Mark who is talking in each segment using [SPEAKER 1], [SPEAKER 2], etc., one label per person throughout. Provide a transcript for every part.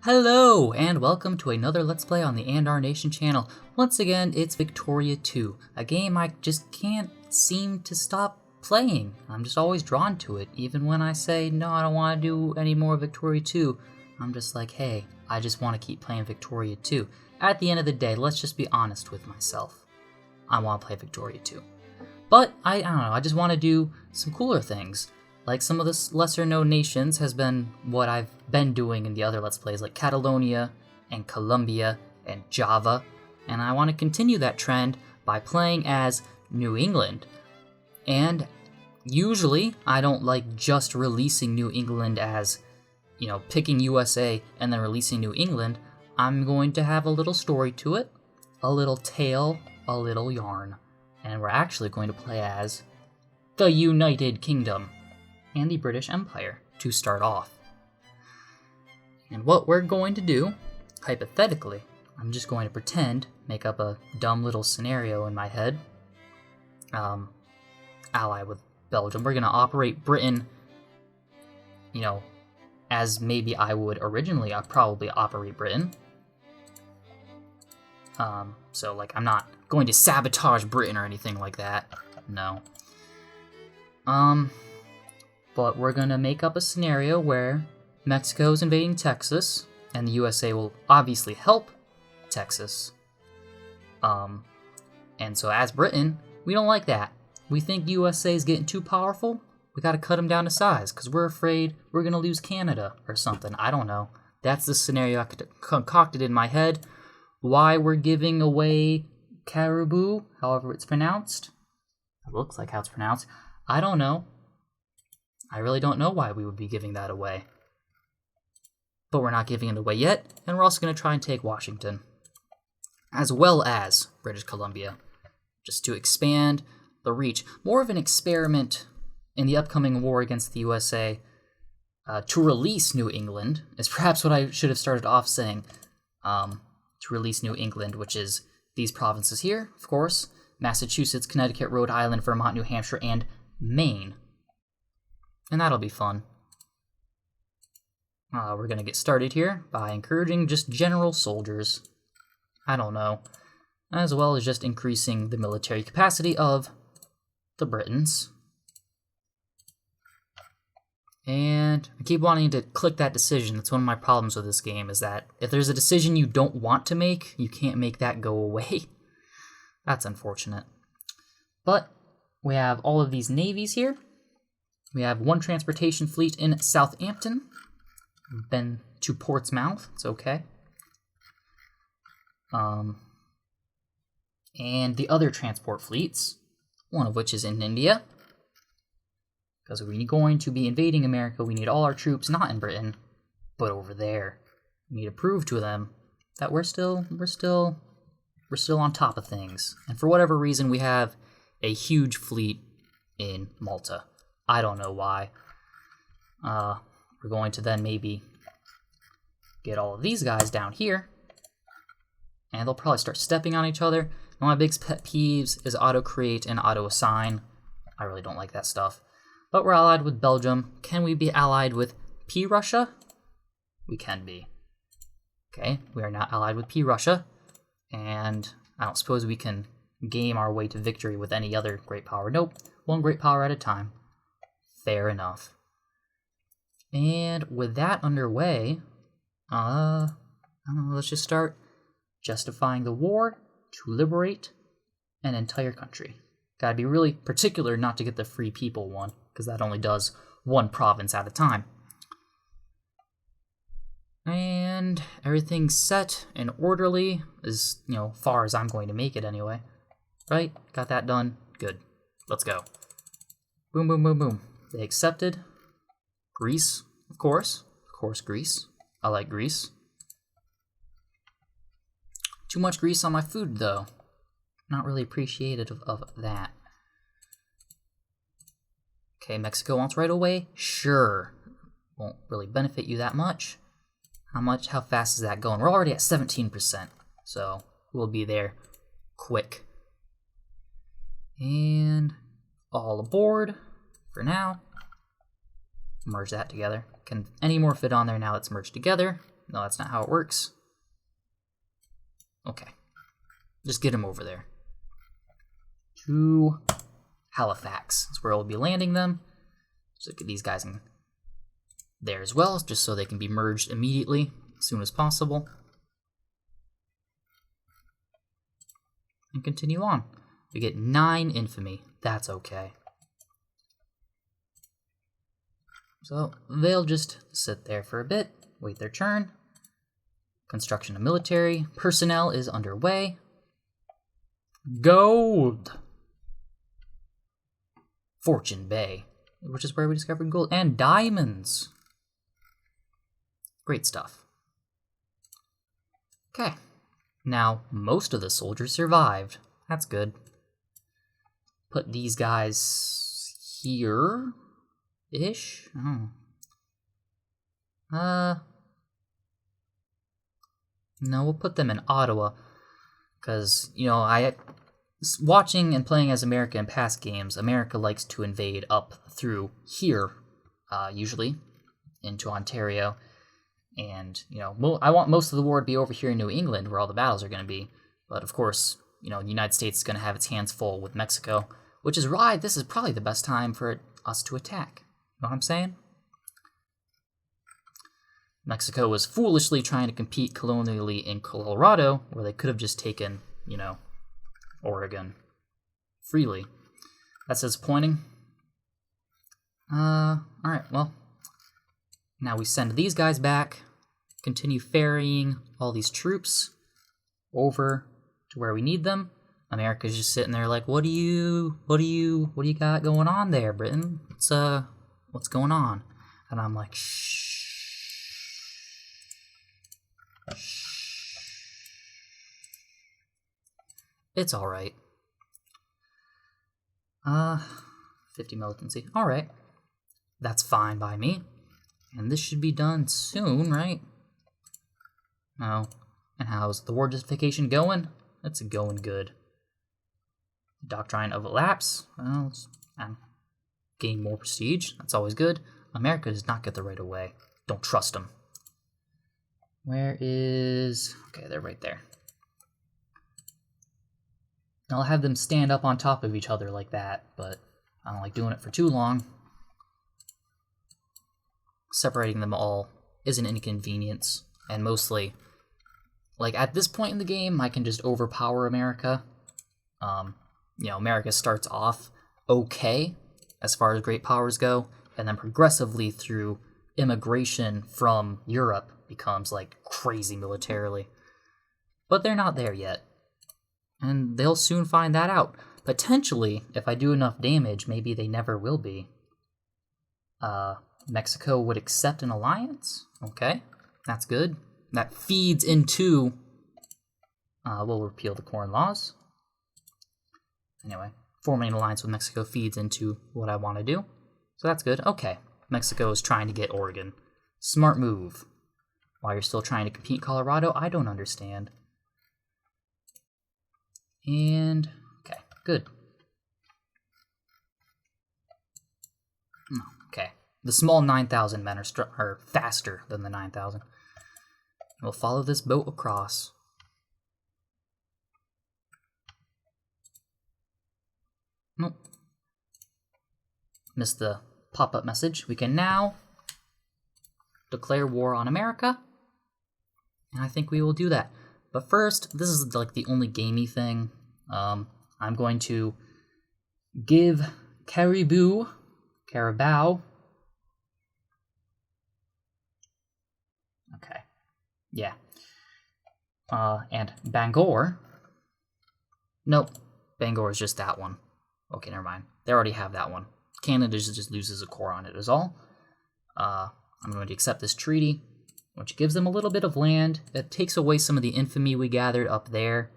[SPEAKER 1] Hello, and welcome to another Let's Play on the Andar Nation channel. Once again, it's Victoria 2, a game I just can't seem to stop playing. I'm just always drawn to it, even when I say, no, I don't want to do any more Victoria 2. I'm just like, hey, I just want to keep playing Victoria 2. At the end of the day, let's just be honest with myself. I want to play Victoria 2. But, I don't know, I just want to do some cooler things. Like some of the lesser-known nations has been what I've been doing in the other Let's Plays, like Catalonia and Colombia and Java, and I want to continue that trend by playing as New England. And usually, I don't like just releasing New England as, picking USA and then releasing New England. I'm going to have a little story to it, a little tale, a little yarn, and we're actually going to play as the United Kingdom and the British Empire to start off. And what we're going to do, hypothetically, I'm just going to pretend, make up a dumb little scenario in my head, ally with Belgium. We're going to operate Britain, as maybe I would originally probably operate Britain. So, I'm not going to sabotage Britain or anything like that. No. But we're going to make up a scenario where Mexico's invading Texas, and the USA will obviously help Texas. And so as Britain, we don't like that. We think USA is getting too powerful. We got to cut them down to size, because we're afraid we're going to lose Canada or something. I don't know. That's the scenario I concocted in my head. Why we're giving away Caribou, however it's pronounced. It looks like how it's pronounced. I don't know. I really don't know why we would be giving that away. But we're not giving it away yet, and we're also going to try and take Washington, as well as British Columbia, just to expand the reach. More of an experiment in the upcoming war against the USA to release New England, is perhaps what I should have started off saying, to release New England, which is these provinces here, of course, Massachusetts, Connecticut, Rhode Island, Vermont, New Hampshire, and Maine. And that'll be fun. We're going to get started here by encouraging just general soldiers. I don't know. As well as just increasing the military capacity of the Britons. And I keep wanting to click that decision. That's one of my problems with this game, is that if there's a decision you don't want to make, you can't make that go away. That's unfortunate. But we have all of these navies here. We have one transportation fleet in Southampton. We've been to Portsmouth. It's okay. And the other transport fleets, one of which is in India. Because we're going to be invading America, we need all our troops not in Britain, but over there. We need to prove to them that we're still on top of things. And for whatever reason, we have a huge fleet in Malta. I don't know why. We're going to then maybe get all of these guys down here, and they'll probably start stepping on each other. One of my big pet peeves is auto-create and auto-assign. I really don't like that stuff. But we're allied with Belgium. Can we be allied with P-Russia? We can be. Okay, we are now allied with P-Russia, and I don't suppose we can game our way to victory with any other great power. Nope, one great power at a time. Fair enough. And with that underway, I don't know, let's just start justifying the war to liberate an entire country. Gotta be really particular not to get the free people one, because that only does one province at a time. And everything's set and orderly, as far as I'm going to make it anyway. Right? Got that done? Good. Let's go. Boom, boom, boom, boom. They accepted. Greece, of course. Of course, Greece. I like Greece. Too much grease on my food, though. Not really appreciative of that. Okay, Mexico wants right away? Sure. Won't really benefit you that much. How fast is that going? We're already at 17%, so we'll be there quick. And all aboard for now. Merge that together. Can any more fit on there now? It's merged together. No, that's not how it works. Okay. Just get him over there. To Halifax. That's where we'll be landing them. So get these guys in there as well, just so they can be merged immediately, as soon as possible. And continue on. We get 9 infamy. That's okay. So they'll just sit there for a bit, wait their turn. Construction of military personnel is underway. Gold! Fortune Bay, which is where we discovered gold, and diamonds. Great stuff. Okay. Now, most of the soldiers survived. That's good. Put these guys here-ish? No, we'll put them in Ottawa. Because, you know, watching and playing as America in past games, America likes to invade up through here, usually, into Ontario. And, you know, I want most of the war to be over here in New England, where all the battles are going to be. But, of course, you know, the United States is going to have its hands full with Mexico, which is why this is probably the best time for us to attack. You know what I'm saying? Mexico was foolishly trying to compete colonially in Colorado, where they could have just taken, you know, Oregon freely. That's disappointing. Alright, well, now we send these guys back, continue ferrying all these troops over to where we need them. America's just sitting there like, what do you got going on there, Britain? What's going on? And I'm like, shh. It's alright. 50 militancy. Alright. That's fine by me. And this should be done soon, right? No. And how's the war justification going? It's going good. Doctrine of lapse. Well, let's gain more prestige. That's always good. America does not get the right of way. Don't trust them. Where is... Okay, they're right there. I'll have them stand up on top of each other like that, but I don't like doing it for too long. Separating them all is an inconvenience, and mostly, like, at this point in the game, I can just overpower America. You know, America starts off okay, as far as great powers go, and then progressively through immigration from Europe becomes, like, crazy militarily. But they're not there yet. And they'll soon find that out. Potentially, if I do enough damage, maybe they never will be. Mexico would accept an alliance? Okay, that's good. That feeds into... we'll repeal the Corn Laws. Anyway, forming an alliance with Mexico feeds into what I want to do. So that's good. Okay, Mexico is trying to get Oregon. Smart move. While you're still trying to compete in Colorado, I don't understand. And, okay, good. Okay, the small 9,000 men are faster than the 9,000. We'll follow this boat across. Nope. Missed the pop-up message. We can now declare war on America. And I think we will do that. But first, this is like the only gamey thing. I'm going to give Caribou, okay, yeah, and Bangor, nope, Bangor is just that one. Okay, never mind, they already have that one. Canada just loses a core on it is all. I'm going to accept this treaty, which gives them a little bit of land. It takes away some of the infamy we gathered up there.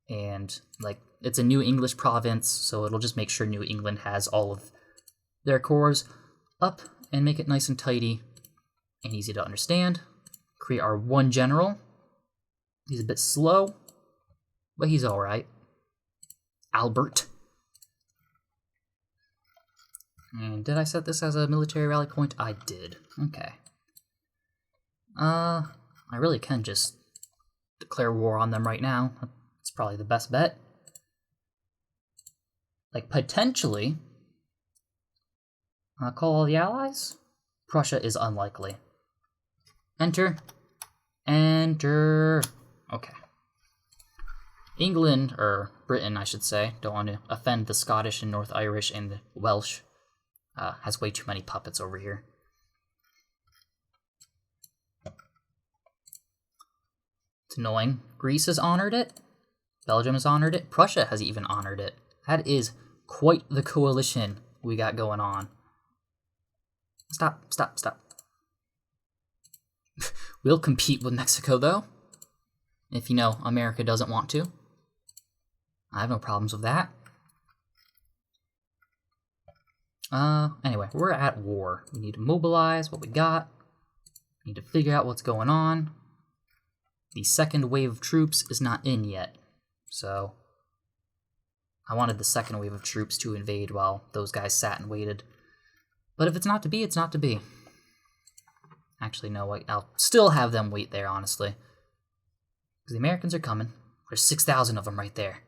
[SPEAKER 1] And, like, it's a new English province, so it'll just make sure New England has all of their cores up and make it nice and tidy and easy to understand. Create our one general. He's a bit slow, but he's alright. Albert. And did I set this as a military rally point? I did. Okay. I I really can just declare war on them right now. It's probably the best bet. Like, potentially, call all the allies? Prussia is unlikely. Enter. Enter. Okay. England, or Britain, I should say, don't want to offend the Scottish and North Irish and the Welsh, has way too many puppets over here. It's annoying. Greece has honored it. Belgium has honored it. Prussia has even honored it. That is quite the coalition we got going on. Stop, stop, stop. We'll compete with Mexico, though. If, you know, America doesn't want to. I have no problems with that. Anyway, we're at war. We need to mobilize what we got. We need to figure out what's going on. The second wave of troops is not in yet. So, I wanted the second wave of troops to invade while those guys sat and waited. But if it's not to be, it's not to be. Actually, no, I'll still have them wait there, honestly. Because the Americans are coming. There's 6,000 of them right there.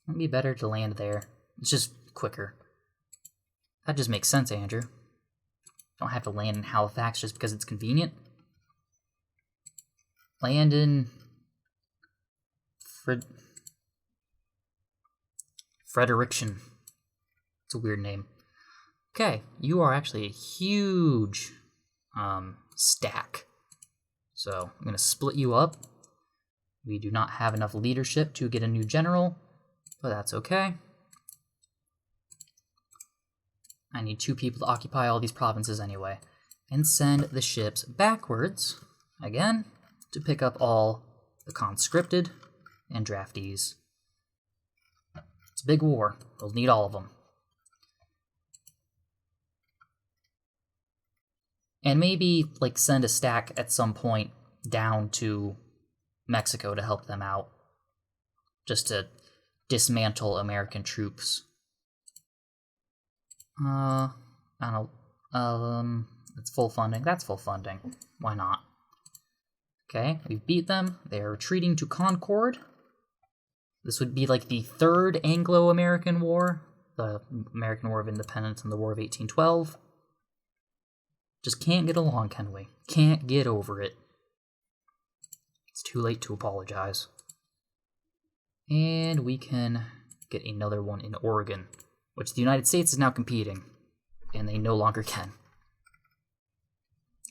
[SPEAKER 1] It'd be better to land there. It's just quicker. That just makes sense, Andrew. Don't have to land in Halifax just because it's convenient. Land in Fredericton. It's a weird name. Okay, you are actually a huge stack. So I'm going to split you up. We do not have enough leadership to get a new general, but that's okay. I need 2 people to occupy all these provinces anyway. And send the ships backwards, again, to pick up all the conscripted and draftees. It's a big war. We'll need all of them. And maybe, like, send a stack at some point down to Mexico to help them out. Just to dismantle American troops. I don't know. It's full funding. That's full funding. Why not? Okay, we've beat them. They're retreating to Concord. This would be like the 3rd Anglo-American War. The American War of Independence and the War of 1812. Just can't get along, can we? Can't get over it. It's too late to apologize. And we can get another one in Oregon, which the United States is now competing, and they no longer can.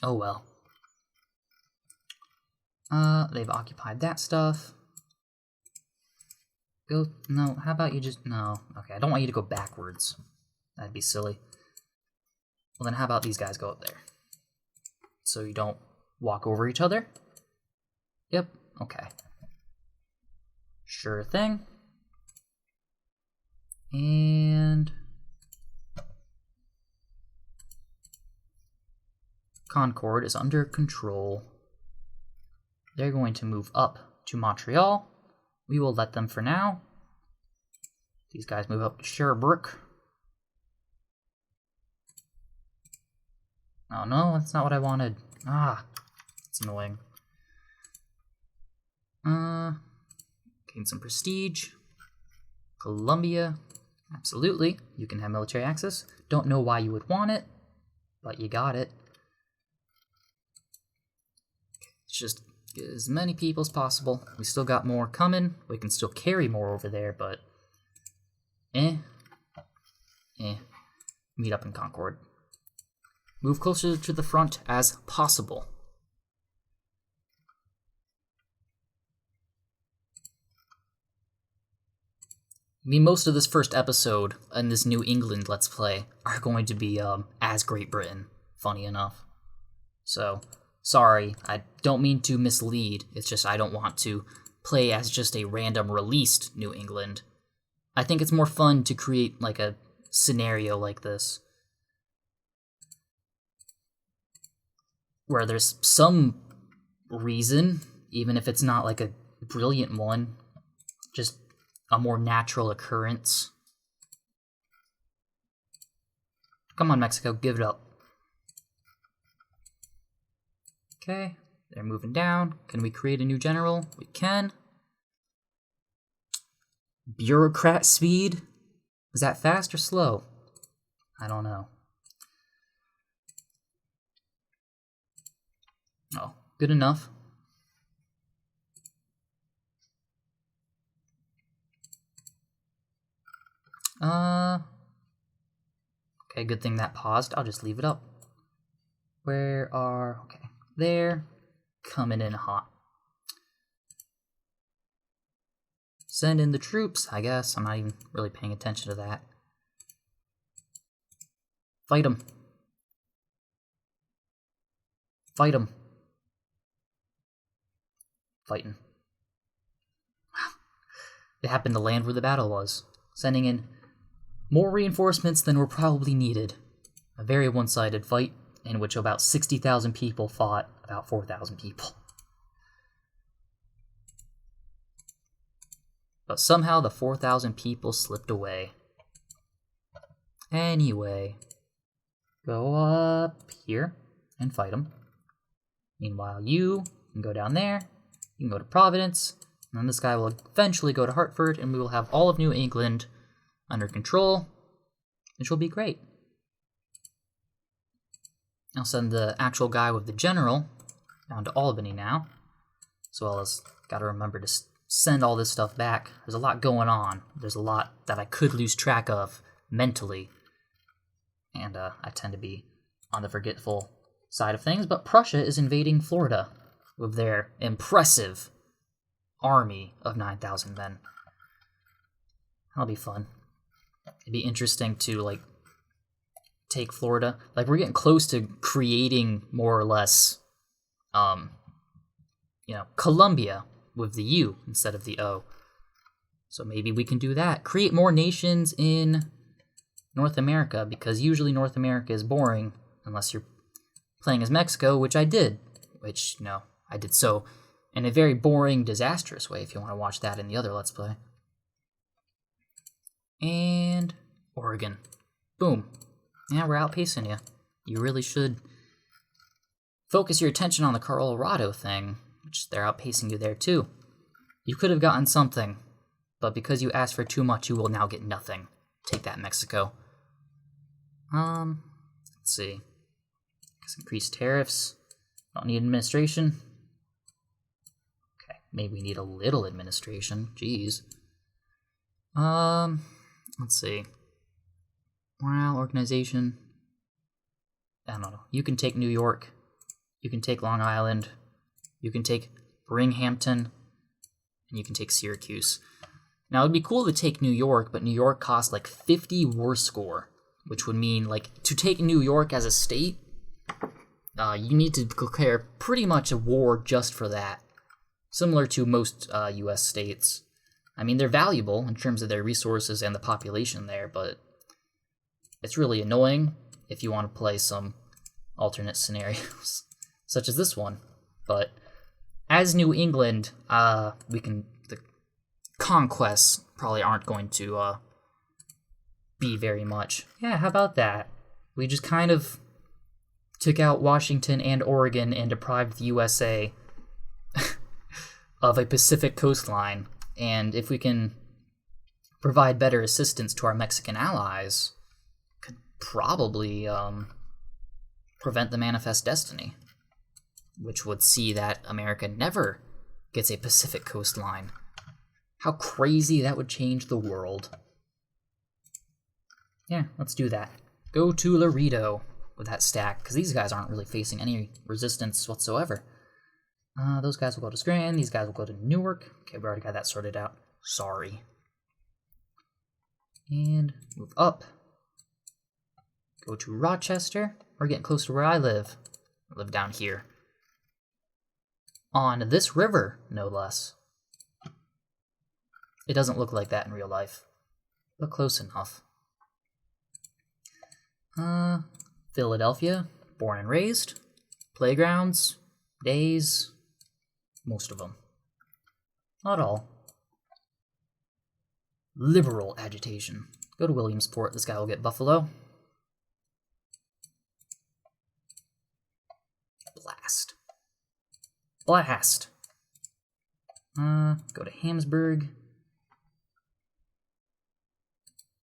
[SPEAKER 1] Oh well. They've occupied that stuff. No, how about you just, no. Okay, I don't want you to go backwards. That'd be silly. Well then how about these guys go up there? So you don't walk over each other? Yep, okay. Sure thing. And Concord is under control. They're going to move up to Montreal. We will let them for now. These guys move up to Sherbrooke. Oh no, that's not what I wanted. Ah, it's annoying. Gain some prestige. Columbia. Absolutely, you can have military access. Don't know why you would want it, but you got it. Let's just get as many people as possible. We still got more coming. We can still carry more over there, but meet up in Concord. Move closer to the front as possible. I mean, most of this first episode and this New England Let's Play are going to be as Great Britain, funny enough. So, sorry, I don't mean to mislead, it's just I don't want to play as just a random released New England. I think it's more fun to create like a scenario like this, where there's some reason, even if it's not like a brilliant one, just a more natural occurrence. Come on, Mexico, give it up. Okay, they're moving down. Can we create a new general? We can. Bureaucrat speed? Is that fast or slow? I don't know. Oh, good enough. Okay, good thing that paused. I'll just leave it up. Okay, there. Coming in hot. Send in the troops, I guess. I'm not even really paying attention to that. Fight them. Fight them. Fighting. Wow. They happened to land where the battle was, sending in more reinforcements than were probably needed. A very one-sided fight in which about 60,000 people fought about 4,000 people. But somehow the 4,000 people slipped away. Anyway, go up here and fight them. Meanwhile, you can go down there, you can go to Providence, and then this guy will eventually go to Hartford, and we will have all of New England under control, which will be great. I'll send the actual guy with the general down to Albany now, as well as gotta remember to send all this stuff back. There's a lot going on. There's a lot that I could lose track of mentally, and I tend to be on the forgetful side of things, but Prussia is invading Florida with their impressive army of 9,000 men. That'll be fun. It'd be interesting to, like, take Florida. Like, we're getting close to creating more or less, Columbia with the U instead of the O. So maybe we can do that. Create more nations in North America, because usually North America is boring unless you're playing as Mexico, which I did. I did so in a very boring, disastrous way, if you want to watch that in the other Let's Play. And Oregon. Boom. Yeah, we're outpacing you. You really should focus your attention on the Colorado thing, which they're outpacing you there too. You could have gotten something, but because you asked for too much, you will now get nothing. Take that, Mexico. Let's see. Increase tariffs. Don't need administration. Okay, maybe we need a little administration. Jeez. Let's see. Morale, organization. I don't know. You can take New York. You can take Long Island. You can take Binghamton. And you can take Syracuse. Now, it'd be cool to take New York, but New York costs like 50 war score, which would mean, like, to take New York as a state, you need to declare pretty much a war just for that. Similar to most U.S. states. I mean, they're valuable in terms of their resources and the population there, but it's really annoying if you want to play some alternate scenarios, such as this one. But as New England, the conquests probably aren't going to be very much. Yeah, how about that? We just kind of took out Washington and Oregon and deprived the USA of a Pacific coastline. And if we can provide better assistance to our Mexican allies, could probably prevent the Manifest Destiny, which would see that America never gets a Pacific coastline. How crazy that would change the world. Yeah, let's do that. Go to Laredo with that stack, because these guys aren't really facing any resistance whatsoever. Those guys will go to Scranton, these guys will go to Newark. Okay, we already got that sorted out. Sorry. And move up. Go to Rochester. We're getting close to where I live. I live down here. On this river, no less. It doesn't look like that in real life, but close enough. Philadelphia, born and raised. Playgrounds, days, most of them. Not all. Liberal agitation. Go to Williamsport, this guy will get Buffalo. Blast. Blast! Go to Hamsburg.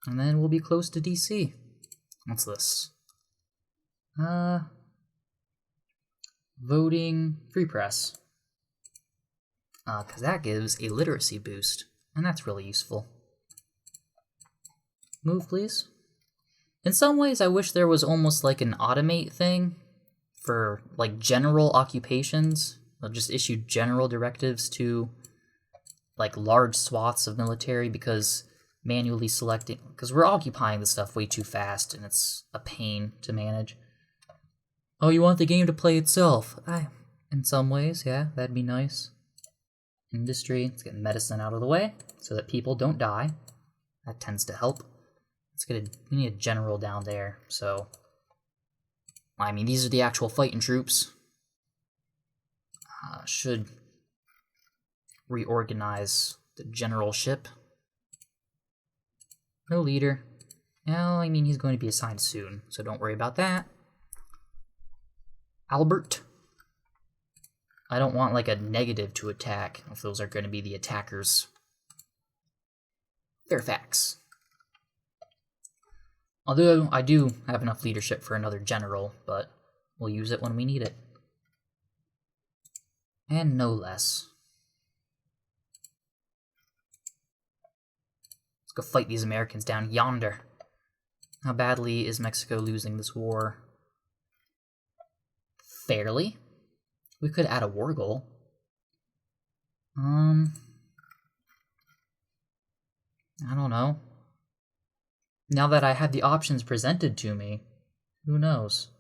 [SPEAKER 1] And then we'll be close to DC. What's this? Voting free press. Because that gives a literacy boost, and that's really useful. Move, please. In some ways, I wish there was almost like an automate thing for like general occupations. They'll just issue general directives to like large swaths of military, because manually selecting, because we're occupying the stuff way too fast and it's a pain to manage. Oh, you want the game to play itself? In some ways, yeah, that'd be nice. Industry, let's get medicine out of the way so that people don't die. That tends to help. We need a general down there, so... I mean, these are the actual fighting troops. Should reorganize the generalship. No leader. Well, I mean, he's going to be assigned soon, so don't worry about that. Albert. I don't want, like, a negative to attack, if those are going to be the attackers. Fairfax. Although, I do have enough leadership for another general, but we'll use it when we need it. And no less. Let's go fight these Americans down yonder. How badly is Mexico losing this war? Fairly. We could add a war goal. I don't know. Now that I have the options presented to me, who knows?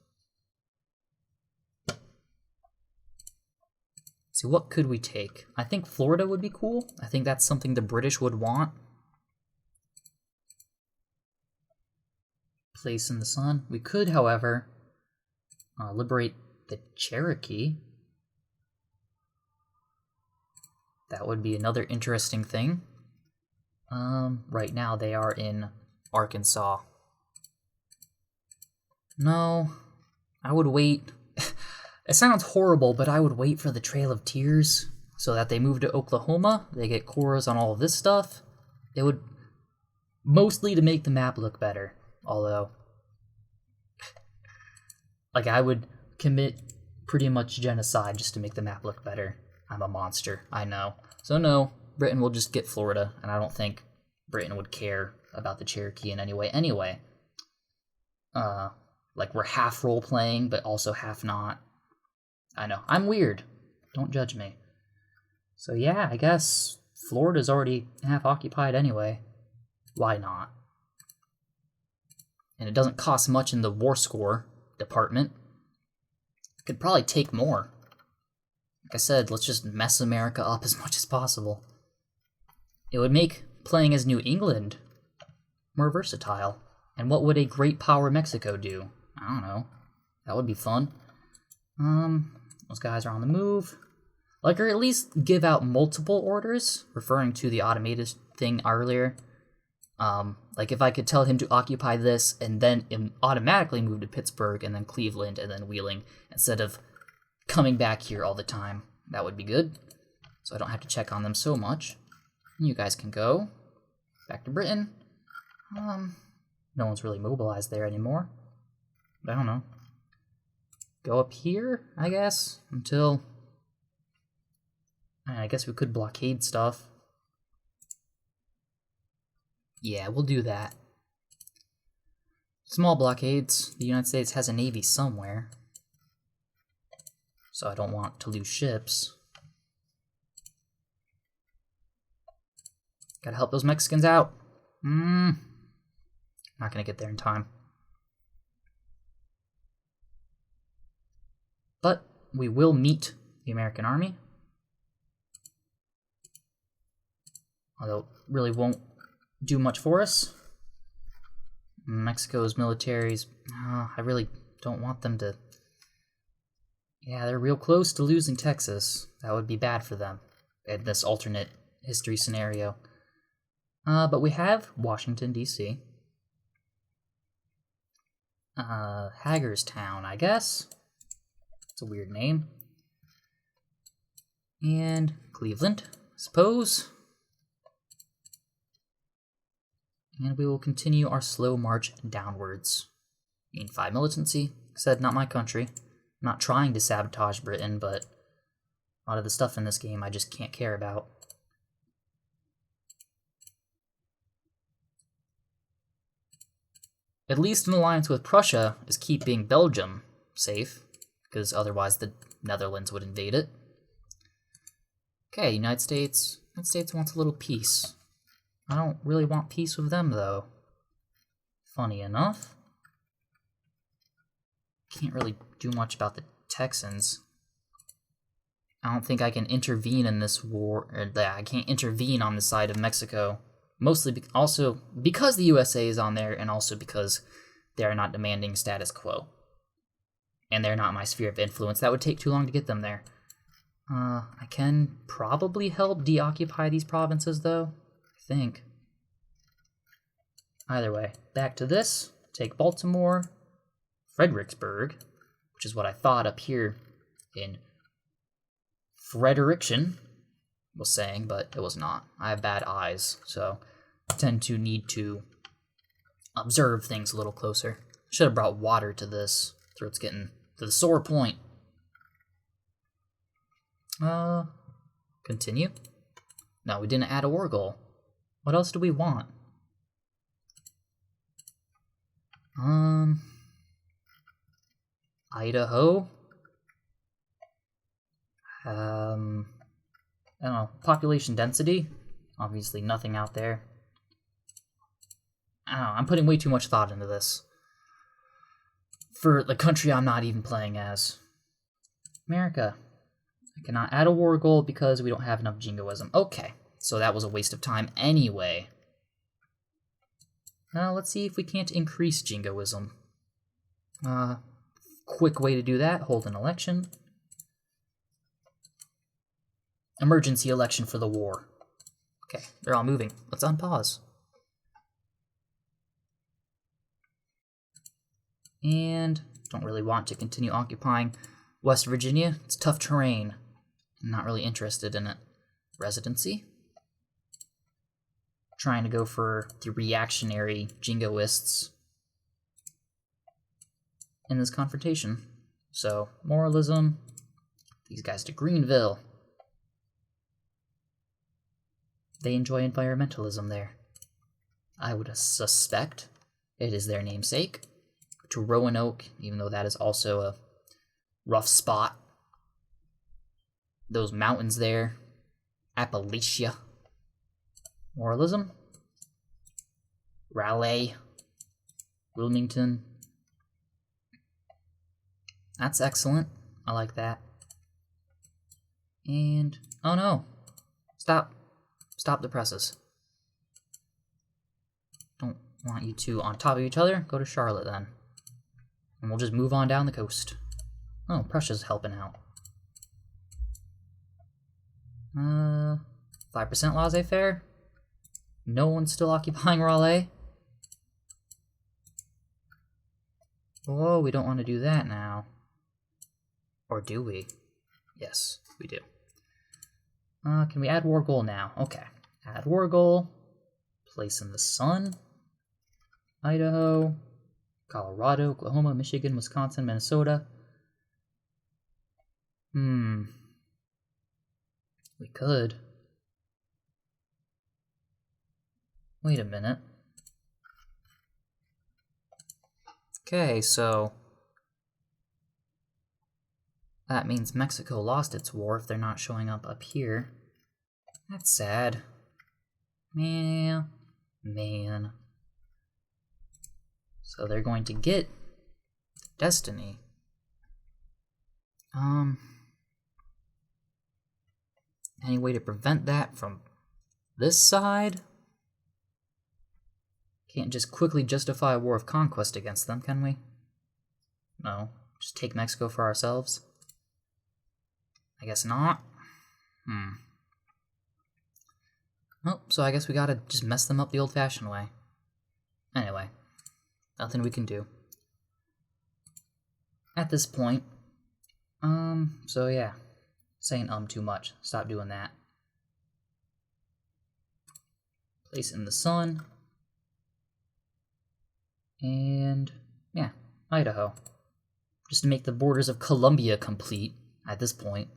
[SPEAKER 1] So what could we take? I think Florida would be cool. I think that's something the British would want. Place in the sun. We could, however, liberate the Cherokee. That would be another interesting thing. Right now they are in Arkansas. No, I would wait. It sounds horrible, but I would wait for the Trail of Tears so that they move to Oklahoma. They get cores on all of this stuff. It would mostly to make the map look better, although like I would commit pretty much genocide just to make the map look better. I'm a monster, I know. So no, Britain will just get Florida, and I don't think Britain would care about the Cherokee in any way anyway. Like we're half role-playing, but also half not. I know, I'm weird. Don't judge me. So yeah, I guess Florida's already half occupied anyway. Why not? And it doesn't cost much in the war score department. Could probably take more. Like I said, let's just mess America up as much as possible. It would make playing as New England more versatile. And what would a great power Mexico do? I don't know. That would be fun. Those guys are on the move. Like, or at least give out multiple orders, referring to the automated thing earlier. Like if I could tell him to occupy this and then automatically move to Pittsburgh and then Cleveland and then Wheeling instead of coming back here all the time, that would be good. So I don't have to check on them so much. You guys can go back to Britain. No one's really mobilized there anymore. I don't know. Go up here, I guess, until... I guess we could blockade stuff. Yeah, we'll do that. Small blockades. The United States has a navy somewhere. So I don't want to lose ships. Gotta help those Mexicans out. Not gonna get there in time. But we will meet the American army. Although it really won't do much for us. Mexico's militaries, I really don't want them to... Yeah, they're real close to losing Texas. That would be bad for them in this alternate history scenario. But we have Washington, D.C. Hagerstown, I guess. It's a weird name. And Cleveland, I suppose. And we will continue our slow march downwards. Gain 5 militancy. Said, not my country. I'm not trying to sabotage Britain, but a lot of the stuff in this game I just can't care about. At least an alliance with Prussia is keeping Belgium safe, because otherwise the Netherlands would invade it. Okay, United States. United States wants a little peace. I don't really want peace with them, though. Funny enough. Can't really do much about the Texans. I don't think I can intervene in this war. I can't intervene on the side of Mexico. Mostly also because the USA is on there, and also because they are not demanding status quo. And they're not my sphere of influence. That would take too long to get them there. I can probably help deoccupy these provinces, though. I think. Either way, back to this. Take Baltimore, Fredericksburg, which is what I thought up here in Frederiction was saying, but it was not. I have bad eyes, so I tend to need to observe things a little closer. Should have brought water to this. Throat's getting to the sore point. Continue. No, we didn't add a war goal. What else do we want? Idaho. I don't know. Population density. Obviously nothing out there. I don't know. I'm putting way too much thought into this. For the country I'm not even playing as. America. I cannot add a war goal because we don't have enough jingoism. Okay, so that was a waste of time anyway. Now let's see if we can't increase jingoism. Quick way to do that, hold an election. Emergency election for the war. Okay, they're all moving. Let's unpause. And don't really want to continue occupying West Virginia. It's tough terrain. I'm not really interested in it. Residency. Trying to go for the reactionary jingoists in this confrontation. So, moralism. These guys to Greenville. They enjoy environmentalism there. I would suspect it is their namesake. To Roanoke, even though that is also a rough spot. Those mountains there. Appalachia. Moralism. Raleigh. Wilmington. That's excellent. I like that. And, oh no. Stop. Stop the presses. Don't want you two on top of each other. Go to Charlotte then. And we'll just move on down the coast. Oh, Prussia's helping out. 5% laissez-faire? No one's still occupying Raleigh? Oh, we don't want to do that now. Or do we? Yes, we do. Can we add war goal now? Okay. Add war goal. Place in the sun. Idaho. Colorado, Oklahoma, Michigan, Wisconsin, Minnesota. We could. Wait a minute. Okay, so that means Mexico lost its war if they're not showing up here. That's sad. Man. So they're going to get Destiny. Any way to prevent that from this side? Can't just quickly justify a war of conquest against them, can we? No. Just take Mexico for ourselves? I guess not. Oh, so I guess we gotta just mess them up the old-fashioned way. Anyway. Nothing we can do. At this point. So yeah. saying too much. Stop doing that. Place in the sun. And yeah, Idaho. Just to make the borders of Columbia complete at this point.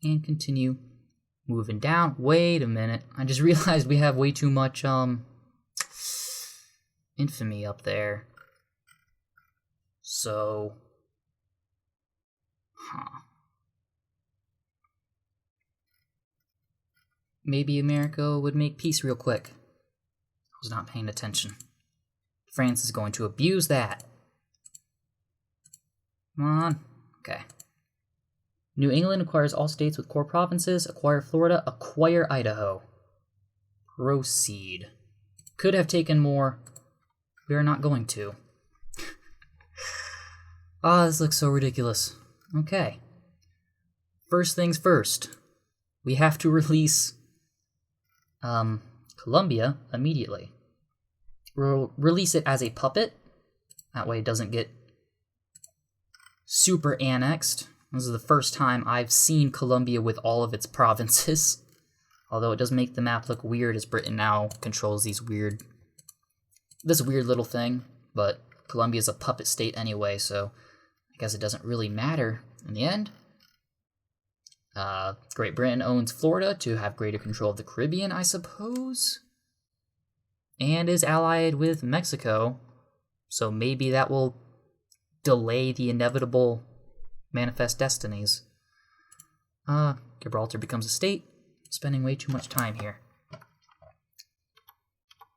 [SPEAKER 1] And continue moving down. Wait a minute. I just realized we have way too much infamy up there. So maybe America would make peace real quick. I was not paying attention. France is going to abuse that. Come on. Okay. New England acquires all states with core provinces. Acquire Florida. Acquire Idaho. Proceed. Could have taken more. We are not going to. This looks so ridiculous. Okay. First things first. We have to release Columbia immediately. We'll release it as a puppet. That way it doesn't get super annexed. This is the first time I've seen Columbia with all of its provinces. Although it does make the map look weird as Britain now controls this weird little thing. But Columbia's a puppet state anyway, so I guess it doesn't really matter in the end. Great Britain owns Florida to have greater control of the Caribbean, I suppose. And is allied with Mexico, so maybe that will delay the inevitable manifest destinies. Gibraltar becomes a state. Spending way too much time here.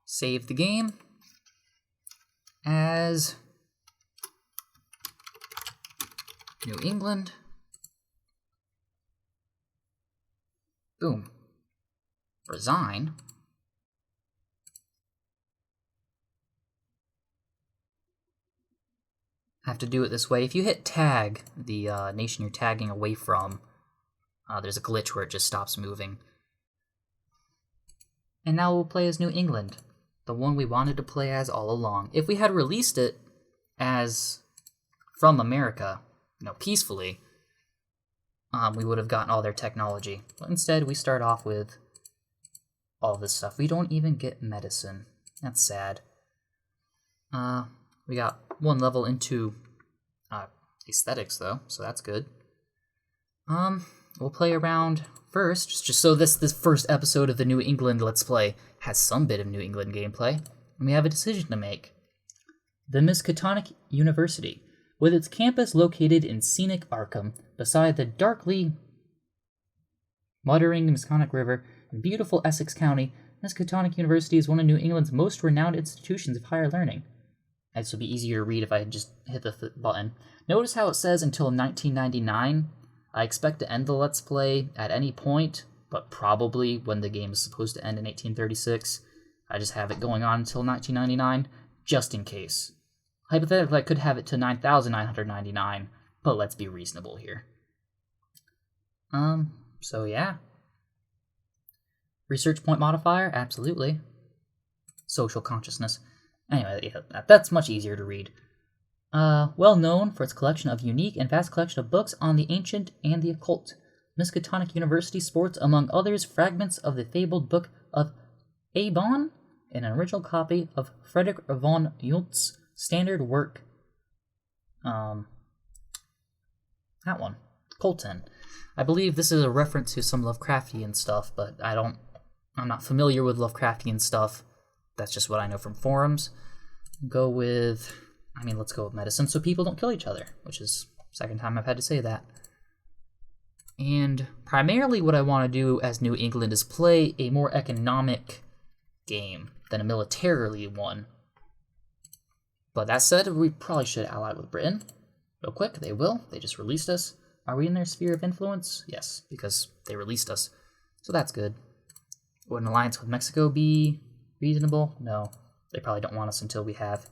[SPEAKER 1] Save the game as New England. Boom. Resign. Have to do it this way. If you hit tag, the nation you're tagging away from, there's a glitch where it just stops moving. And now we'll play as New England, the one we wanted to play as all along. If we had released it as from America, peacefully, we would have gotten all their technology. But instead, we start off with all this stuff. We don't even get medicine. That's sad. We got one level into aesthetics, though, so that's good. We'll play around first, just so this first episode of the New England Let's Play has some bit of New England gameplay. And we have a decision to make. The Miskatonic University, with its campus located in scenic Arkham, beside the darkly muttering Miskatonic River in beautiful Essex County, Miskatonic University is one of New England's most renowned institutions of higher learning. This would be easier to read if I had just hit the button. Notice how it says until 1999. I expect to end the Let's Play at any point, but probably when the game is supposed to end in 1836. I just have it going on until 1999, just in case. Hypothetically, I could have it to 9,999, but let's be reasonable here. So yeah. Research point modifier, absolutely. Social consciousness. Anyway, yeah, that's much easier to read. Well known for its collection of unique and vast collection of books on the ancient and the occult, Miskatonic University sports, among others, fragments of the fabled Book of Eibon, and an original copy of Frederick von Yult's standard work. That one, Colton. I believe this is a reference to some Lovecraftian stuff, but I'm not familiar with Lovecraftian stuff. That's just what I know from forums. Let's go with medicine so people don't kill each other, which is the second time I've had to say that. And primarily what I want to do as New England is play a more economic game than a militarily one. But that said, we probably should ally with Britain. Real quick, they will. They just released us. Are we in their sphere of influence? Yes, because they released us. So that's good. Would an alliance with Mexico be reasonable? No. They probably don't want us until we have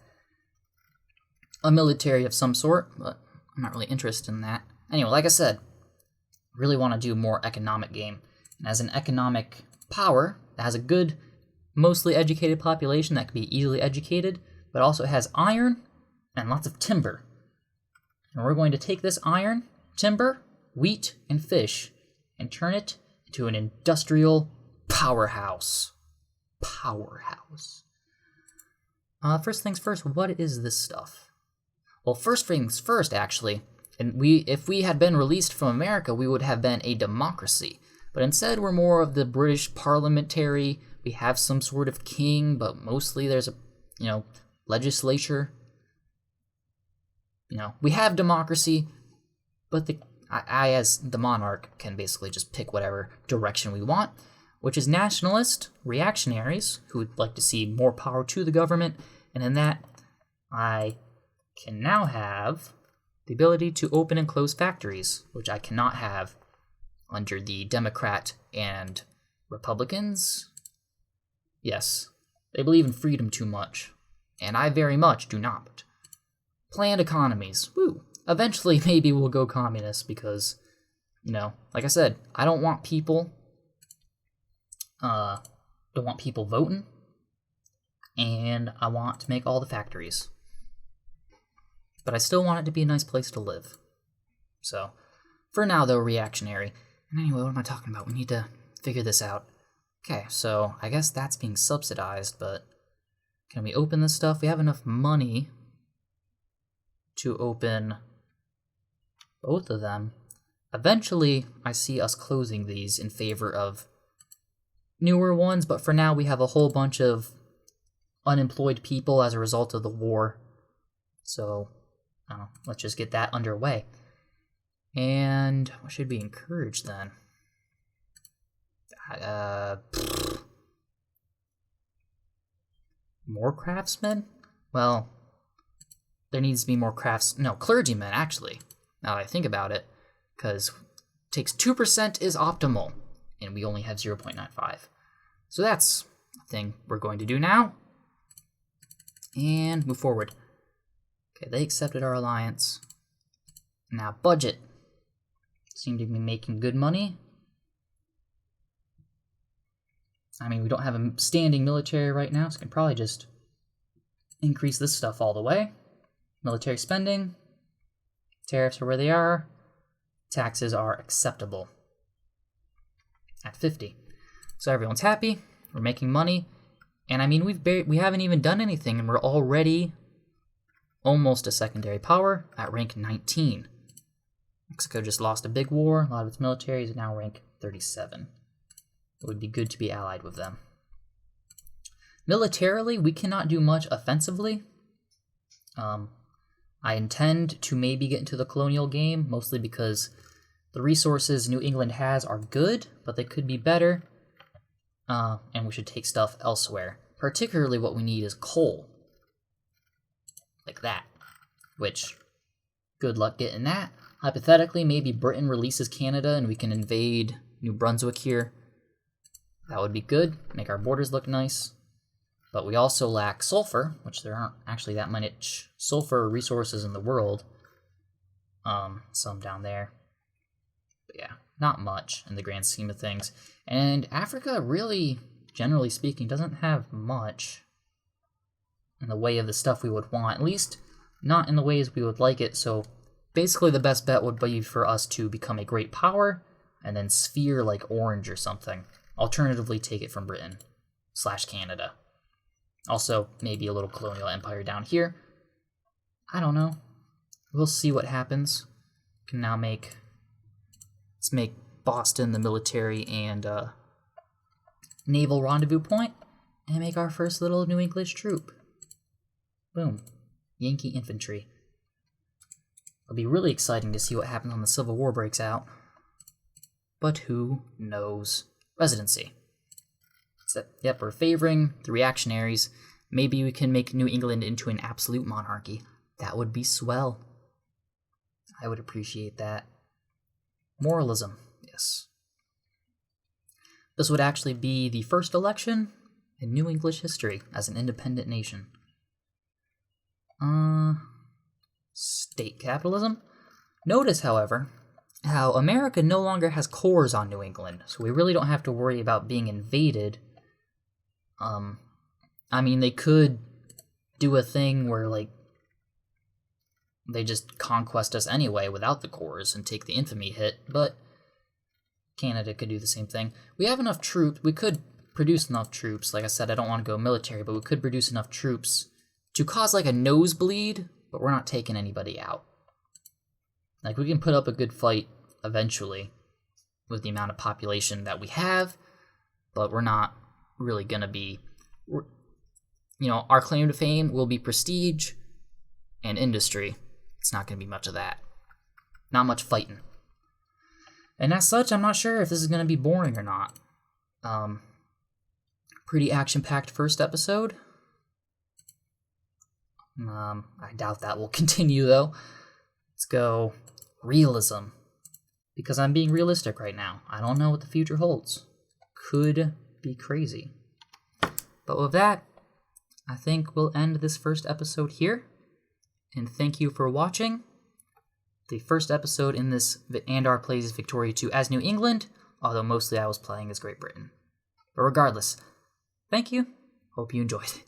[SPEAKER 1] a military of some sort, but I'm not really interested in that. Anyway, like I said, I really want to do a more economic game. And as an economic power that has a good, mostly educated population that can be easily educated, but also has iron and lots of timber. And we're going to take this iron, timber, wheat, and fish and turn it into an industrial powerhouse. First things first, what is this stuff? Well, first things first, actually, and if we had been released from America, we would have been a democracy. But instead, we're more of the British parliamentary. We have some sort of king, but mostly there's a, legislature. We have democracy, but I, as the monarch, can basically just pick whatever direction we want, which is nationalist, reactionaries, who would like to see more power to the government, and in that, I can now have the ability to open and close factories, which I cannot have under the Democrat and Republicans. Yes, they believe in freedom too much, and I very much do not. Planned economies, woo. Eventually, maybe we'll go communist because, like I said, I don't want people voting, and I want to make all the factories. But I still want it to be a nice place to live. So, for now, though, reactionary. And anyway, what am I talking about? We need to figure this out. Okay, so I guess that's being subsidized, but can we open this stuff? We have enough money to open both of them. Eventually, I see us closing these in favor of newer ones, but for now we have a whole bunch of unemployed people as a result of the war. So, let's just get that underway. And what should we encourage then? More craftsmen? Well, there needs to be more clergymen, actually, now that I think about it, because it takes 2% is optimal, and we only have 0.95. So that's a thing we're going to do now, and move forward. Okay, they accepted our alliance. Now, budget. Seem to be making good money. I mean, we don't have a standing military right now, so we can probably just increase this stuff all the way. Military spending. Tariffs are where they are. Taxes are acceptable at 50. So everyone's happy. We're making money. And I mean, we haven't even done anything, and we're already almost a secondary power at rank 19. Mexico just lost a big war. A lot of its military is now rank 37. It would be good to be allied with them. Militarily, we cannot do much offensively. I intend to maybe get into the colonial game, mostly because the resources New England has are good, but they could be better, and we should take stuff elsewhere. Particularly what we need is coal. Like that. Which, good luck getting that. Hypothetically, maybe Britain releases Canada and we can invade New Brunswick here. That would be good, make our borders look nice. But we also lack sulfur, which there aren't actually that much sulfur resources in the world. Some down there. But yeah, not much in the grand scheme of things. And Africa really, generally speaking, doesn't have much in the way of the stuff we would want. At least not in the ways we would like it. So basically the best bet would be for us to become a great power and then sphere like Orange or something. Alternatively, take it from Britain / Canada. Also, maybe a little colonial empire down here. I don't know. We'll see what happens. Can now let's make Boston the military and naval rendezvous point, and make our first little New English troop. Boom. Yankee infantry. It'll be really exciting to see what happens when the Civil War breaks out. But who knows? Residency. Yep, we're favoring the reactionaries. Maybe we can make New England into an absolute monarchy. That would be swell. I would appreciate that. Moralism, yes. This would actually be the first election in New English history as an independent nation. State capitalism. Notice, however, how America no longer has cores on New England, so we really don't have to worry about being invaded. I mean, they could do a thing where, like, they just conquest us anyway without the cores and take the infamy hit, but Canada could do the same thing. We have enough troops. We could produce enough troops. Like I said, I don't want to go military, but we could produce enough troops to cause like a nosebleed, but we're not taking anybody out. Like, we can put up a good fight eventually with the amount of population that we have, but we're not really going to be... our claim to fame will be prestige and industry. It's not going to be much of that. Not much fighting. And as such, I'm not sure if this is going to be boring or not. Pretty action-packed first episode. I doubt that will continue, though. Let's go realism. Because I'm being realistic right now. I don't know what the future holds. Could be crazy. But with that, I think we'll end this first episode here. And thank you for watching the first episode in this Andar Plays Victoria 2 as New England, although mostly I was playing as Great Britain. But regardless, thank you. Hope you enjoyed it.